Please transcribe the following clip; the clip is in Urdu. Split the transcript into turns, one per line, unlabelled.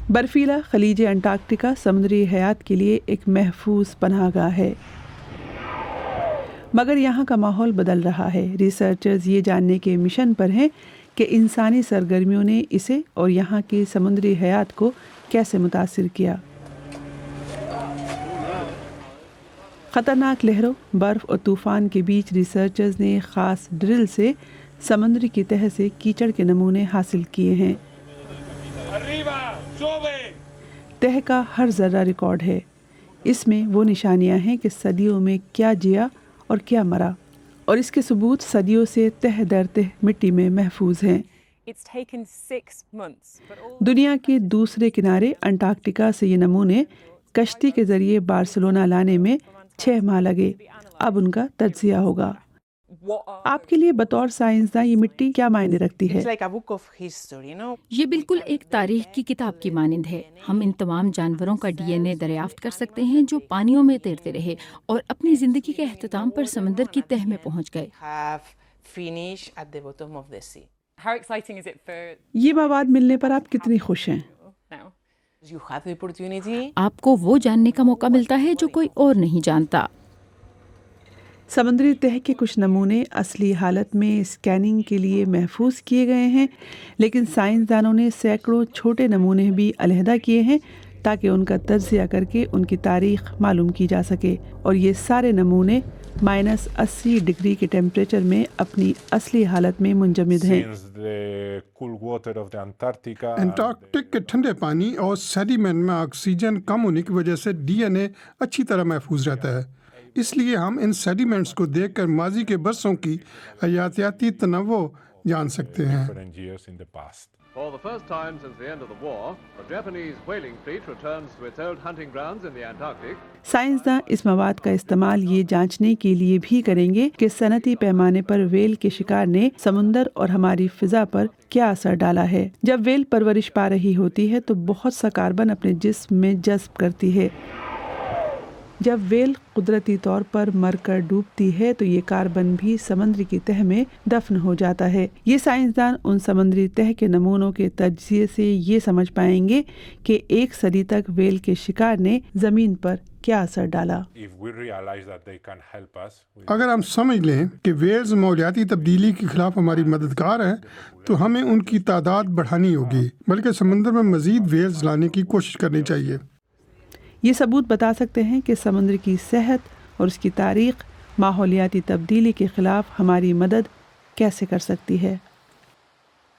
برفیلا خلیج انٹارکٹیکا سمندری حیات کے لیے ایک محفوظ پناہ گاہ ہے، مگر یہاں کا ماحول بدل رہا ہے۔ ریسرچرز یہ جاننے کے مشن پر ہیں کہ انسانی سرگرمیوں نے اسے اور یہاں کی سمندری حیات کو کیسے متاثر کیا۔ خطرناک لہروں، برف اور طوفان کے بیچ ریسرچرز نے خاص ڈرل سے سمندر کی تہہ سے کیچڑ کے نمونے حاصل کیے ہیں۔ تہہ کا ہر ذرہ ریکارڈ ہے، اس میں وہ نشانیاں ہیں کہ صدیوں میں کیا جیا اور کیا مرا، اور اس کے ثبوت صدیوں سے تہہ در تہہ مٹی میں محفوظ ہیں۔ دنیا کے دوسرے کنارے انٹارکٹیکا سے یہ نمونے کشتی کے ذریعے بارسلونا لانے میں 6 ماہ لگے، اب ان کا تجزیہ ہوگا۔ آپ کے لیے بطور سائنسداں یہ مٹی کیا معنی رکھتی ہے؟
یہ بالکل ایک تاریخ کی کتاب کی مانند ہے۔ ہم ان تمام جانوروں کا ڈی این اے دریافت کر سکتے ہیں جو پانیوں میں تیرتے رہے اور اپنی زندگی کے اختتام پر سمندر کی تہہ میں پہنچ گئے۔
یہ مواد ملنے پر آپ کتنی خوش ہیں؟
آپ کو وہ جاننے کا موقع ملتا ہے جو کوئی اور نہیں جانتا۔
سمندری تہہ کے کچھ نمونے اصلی حالت میں اسکیننگ کے لیے محفوظ کیے گئے ہیں، لیکن سائنسدانوں نے سینکڑوں چھوٹے نمونے بھی علیحدہ کیے ہیں تاکہ ان کا تجزیہ کر کے ان کی تاریخ معلوم کی جا سکے، اور یہ سارے نمونے -80 ڈگری کے ٹیمپریچر میں اپنی اصلی حالت میں منجمد ہیں۔
انٹارکٹک کے ٹھنڈے پانی اور سیڈیمنٹ میں آکسیجن کم ہونے کی وجہ سے ڈی این اے اچھی طرح محفوظ رہتا ہے، اس لیے ہم ان سیڈیمنٹس کو دیکھ کر ماضی کے برسوں کی حیاتیاتی تنوع جان سکتے ہیں۔
For the first time since the end of the war, the Japanese whaling fleet returns to its old hunting grounds in the Antarctic.
سائنسداں اس مواد کا استعمال یہ جانچنے کے لیے بھی کریں گے کہ صنعتی پیمانے پر ویل کے شکار نے سمندر اور ہماری فضا پر کیا اثر ڈالا ہے۔ جب ویل پرورش پا رہی ہوتی ہے تو بہت سا کاربن اپنے جسم میں جذب کرتی ہے۔ جب ویل قدرتی طور پر مر کر ڈوبتی ہے تو یہ کاربن بھی سمندر کی تہہ میں دفن ہو جاتا ہے۔ یہ سائنسدان ان سمندری تہہ کے نمونوں کے تجزیے سے یہ سمجھ پائیں گے کہ 1 صدی تک ویل کے شکار نے زمین پر کیا اثر ڈالا۔
اگر ہم سمجھ لیں کہ ویلز ماحولیاتی تبدیلی کے خلاف ہماری مددگار ہیں تو ہمیں ان کی تعداد بڑھانی ہوگی، بلکہ سمندر میں مزید ویلز لانے کی کوشش کرنی چاہیے۔
یہ ثبوت بتا سکتے ہیں کہ سمندر کی صحت اور اس کی تاریخ ماحولیاتی تبدیلی کے خلاف ہماری مدد کیسے کر سکتی ہے۔